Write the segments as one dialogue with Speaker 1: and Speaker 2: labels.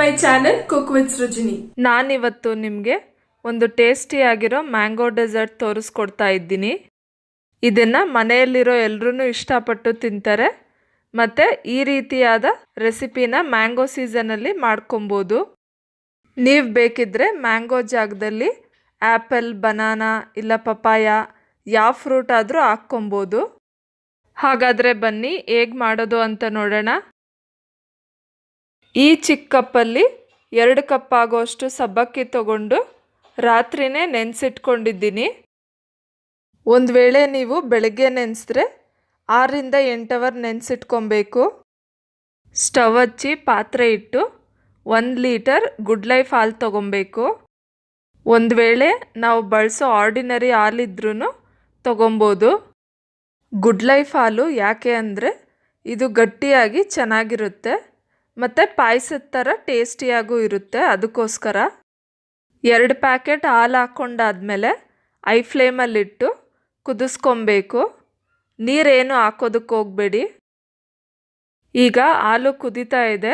Speaker 1: My channel cook with Srijini.
Speaker 2: ನಾನಿವತ್ತು ನಿಮಗೆ ಒಂದು ಟೇಸ್ಟಿ ಆಗಿರೋ ಮ್ಯಾಂಗೋ ಡೆಸರ್ಟ್ ತೋರಿಸ್ಕೊಡ್ತಾ ಇದ್ದೀನಿ. ಇದನ್ನು ಮನೆಯಲ್ಲಿರೋ ಎಲ್ಲರೂ ಇಷ್ಟಪಟ್ಟು ತಿಂತಾರೆ. ಮತ್ತು ಈ ರೀತಿಯಾದ ರೆಸಿಪಿನ ಮ್ಯಾಂಗೋ ಸೀಸನಲ್ಲಿ ಮಾಡ್ಕೊಬೋದು. ನೀವು ಬೇಕಿದ್ದರೆ ಮ್ಯಾಂಗೋ ಜಾಗದಲ್ಲಿ ಆ್ಯಪಲ್, ಬನಾನಾ ಇಲ್ಲ ಪಪಾಯ ಯಾವ ಫ್ರೂಟ್ ಆದರೂ ಹಾಕ್ಕೊಬೋದು. ಹಾಗಾದರೆ ಬನ್ನಿ ಹೇಗೆ ಮಾಡೋದು ಅಂತ ನೋಡೋಣ. ಈ ಚಿಕ್ಕ ಕಪ್ಪಲ್ಲಿ 2 ಕಪ್ ಆಗೋಷ್ಟು ಸಬ್ಬಕ್ಕಿ ತಗೊಂಡು ರಾತ್ರಿನೇ ನೆನೆಸಿಟ್ಕೊಂಡಿದ್ದೀನಿ. ಒಂದು ವೇಳೆ ನೀವು ಬೆಳಗ್ಗೆ ನೆನೆಸಿದ್ರೆ 6ರಿಂದ 8 ಅವರ್ ನೆನೆಸಿಟ್ಕೊಬೇಕು. ಸ್ಟವ್ ಹಚ್ಚಿ ಪಾತ್ರೆ ಇಟ್ಟು 1 ಲೀಟರ್ ಗುಡ್ ಲೈಫ್ ಹಾಲು ತೊಗೊಬೇಕು. ಒಂದು ವೇಳೆ ನಾವು ಬಳಸೋ ಆರ್ಡಿನರಿ ಹಾಲಿದ್ರೂ ತೊಗೊಬೋದು. ಗುಡ್ ಲೈಫ್ ಹಾಲು ಯಾಕೆ ಅಂದರೆ ಇದು ಗಟ್ಟಿಯಾಗಿ ಚೆನ್ನಾಗಿರುತ್ತೆ ಮತ್ತು ಪಾಯಸದ ಥರ ಟೇಸ್ಟಿಯಾಗೂ ಇರುತ್ತೆ. ಅದಕ್ಕೋಸ್ಕರ 2 ಪ್ಯಾಕೆಟ್ ಹಾಲು ಹಾಕ್ಕೊಂಡಾದ್ಮೇಲೆ ಐ ಫ್ಲೇಮಲ್ಲಿಟ್ಟು ಕುದಿಸ್ಕೊಬೇಕು. ನೀರೇನು ಹಾಕೋದಕ್ಕೆ ಹೋಗಬೇಡಿ. ಈಗ ಹಾಲು ಕುದೀತಾ ಇದೆ.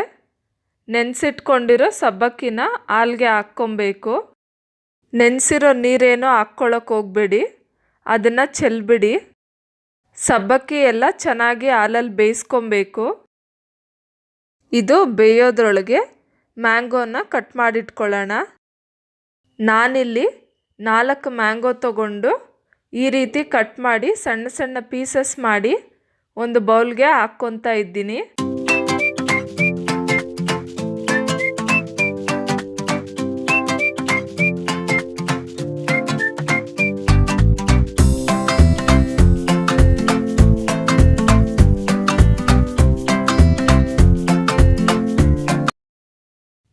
Speaker 2: ನೆನೆಸಿಟ್ಕೊಂಡಿರೋ ಸಬ್ಬಕ್ಕಿನ ಹಾಲಿಗೆ ಹಾಕ್ಕೊಬೇಕು. ನೆನೆಸಿರೋ ನೀರೇನು ಹಾಕ್ಕೊಳ್ಳೋಕೆ ಹೋಗಬೇಡಿ, ಅದನ್ನು ಚೆಲ್ಬಿಡಿ. ಸಬ್ಬಕ್ಕಿ ಎಲ್ಲ ಚೆನ್ನಾಗಿ ಹಾಲಲ್ಲಿ ಬೇಯಿಸ್ಕೊಬೇಕು. ಇದು ಬೇಯೋದ್ರೊಳಗೆ ಮ್ಯಾಂಗೋನ ಕಟ್ ಮಾಡಿಟ್ಕೊಳ್ಳೋಣ. ನಾನಿಲ್ಲಿ 4 ಮ್ಯಾಂಗೋ ತಗೊಂಡು ಈ ರೀತಿ ಕಟ್ ಮಾಡಿ ಸಣ್ಣ ಸಣ್ಣ ಪೀಸಸ್ ಮಾಡಿ ಒಂದು ಬೌಲ್ಗೆ ಹಾಕ್ಕೊತಾ ಇದ್ದೀನಿ.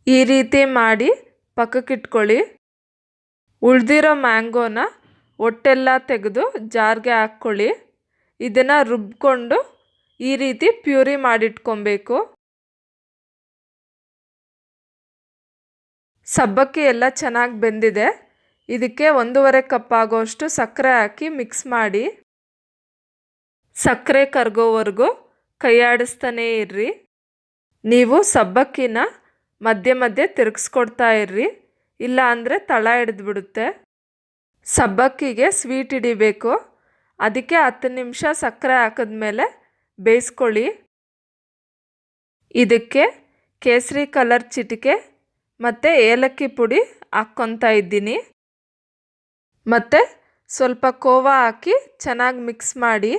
Speaker 2: ಈ ರೀತಿ ಮಾಡಿ ಪಕ್ಕಕ್ಕಿಟ್ಕೊಳ್ಳಿ. ಉಳಿದಿರೋ ಮ್ಯಾಂಗೋನ ಒಟ್ಟೆಲ್ಲ ತೆಗೆದು ಜಾರ್ಗೆ ಹಾಕ್ಕೊಳ್ಳಿ. ಇದನ್ನು ರುಬ್ಕೊಂಡು ಈ ರೀತಿ ಪ್ಯೂರಿ ಮಾಡಿಟ್ಕೊಬೇಕು. ಸಬ್ಬಕ್ಕಿ ಎಲ್ಲ ಚೆನ್ನಾಗಿ ಬೆಂದಿದೆ. ಇದಕ್ಕೆ 1.5 ಕಪ್ ಆಗೋಷ್ಟು ಸಕ್ಕರೆ ಹಾಕಿ ಮಿಕ್ಸ್ ಮಾಡಿ. ಸಕ್ಕರೆ ಕರಗೋವರೆಗೂ ಕೈಯಾಡಿಸ್ತಾನೇ ಇರ್ರಿ. ನೀವು ಸಬ್ಬಕ್ಕಿನ ಮಧ್ಯೆ ಮಧ್ಯೆ ತಿರುಗಿಸ್ಕೊಡ್ತಾ ಇರ್ರಿ, ಇಲ್ಲ ಅಂದರೆ ತಳ ಹಿಡಿದ್ಬಿಡುತ್ತೆ. ಸಬ್ಬಕ್ಕಿಗೆ ಸ್ವೀಟ್ ಹಿಡಿಬೇಕು. ಅದಕ್ಕೆ 10 ನಿಮಿಷ ಸಕ್ಕರೆ ಹಾಕಿದ್ಮೇಲೆ ಬೇಯಿಸ್ಕೊಳ್ಳಿ. ಇದಕ್ಕೆ ಕೇಸರಿ ಕಲರ್ ಚಿಟಿಕೆ ಮತ್ತು ಏಲಕ್ಕಿ ಪುಡಿ ಹಾಕ್ಕೊತಾ ಇದ್ದೀನಿ. ಮತ್ತು ಸ್ವಲ್ಪ ಕೋವಾ ಹಾಕಿ ಚೆನ್ನಾಗಿ ಮಿಕ್ಸ್ ಮಾಡಿ.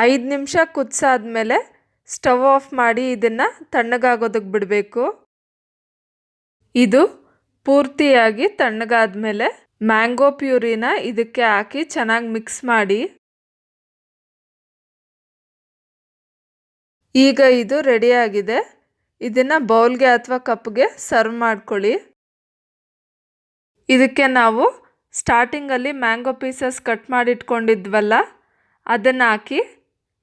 Speaker 2: 5 ನಿಮಿಷ ಕುದಿಸಾದ್ಮೇಲೆ ಸ್ಟವ್ ಆಫ್ ಮಾಡಿ ಇದನ್ನು ತಣ್ಣಗಾಗೋದಕ್ಕೆ ಬಿಡಬೇಕು. ಇದು ಪೂರ್ತಿಯಾಗಿ ತಣ್ಣಗಾದ್ಮೇಲೆ ಮ್ಯಾಂಗೋ ಪ್ಯೂರಿನ ಇದಕ್ಕೆ ಹಾಕಿ ಚೆನ್ನಾಗಿ ಮಿಕ್ಸ್ ಮಾಡಿ. ಈಗ ಇದು ರೆಡಿಯಾಗಿದೆ. ಇದನ್ನು ಬೌಲ್ಗೆ ಅಥವಾ ಕಪ್ಗೆ ಸರ್ವ್ ಮಾಡ್ಕೊಳ್ಳಿ. ಇದಕ್ಕೆ ನಾವು ಸ್ಟಾರ್ಟಿಂಗಲ್ಲಿ ಮ್ಯಾಂಗೋ ಪೀಸಸ್ ಕಟ್ ಮಾಡಿಟ್ಕೊಂಡಿದ್ವಲ್ಲ ಅದನ್ನು ಹಾಕಿ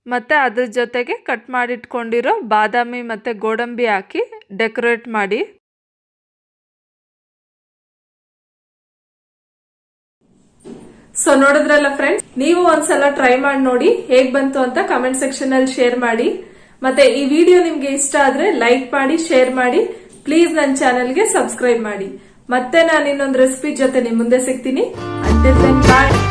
Speaker 2: ಮತ್ತು ಅದ್ರ ಜೊತೆಗೆ ಕಟ್ ಮಾಡಿಟ್ಕೊಂಡಿರೋ ಬಾದಾಮಿ ಮತ್ತು ಗೋಡಂಬಿ ಹಾಕಿ ಡೆಕೋರೇಟ್ ಮಾಡಿ.
Speaker 1: ಸೊ ನೋಡಿದ್ರಲ್ಲ ಫ್ರೆಂಡ್ಸ್, ನೀವು ಒಂದ್ಸಲ ಟ್ರೈ ಮಾಡಿ ನೋಡಿ ಹೇಗ್ ಬಂತು ಅಂತ ಕಮೆಂಟ್ ಸೆಕ್ಷನ್ ಅಲ್ಲಿ ಶೇರ್ ಮಾಡಿ. ಮತ್ತೆ ಈ ವಿಡಿಯೋ ನಿಮ್ಗೆ ಇಷ್ಟ ಆದ್ರೆ ಲೈಕ್ ಮಾಡಿ, ಶೇರ್ ಮಾಡಿ. ಪ್ಲೀಸ್ ನನ್ನ ಚಾನೆಲ್ಗೆ ಸಬ್ಸ್ಕ್ರೈಬ್ ಮಾಡಿ. ಮತ್ತೆ ನಾನು ಇನ್ನೊಂದು ರೆಸಿಪಿ ಜೊತೆ ನಿಮ್ ಮುಂದೆ ಸಿಗ್ತೀನಿ. ಅಂಟಿಲ್ ದೆನ್ ಬಾಯ್.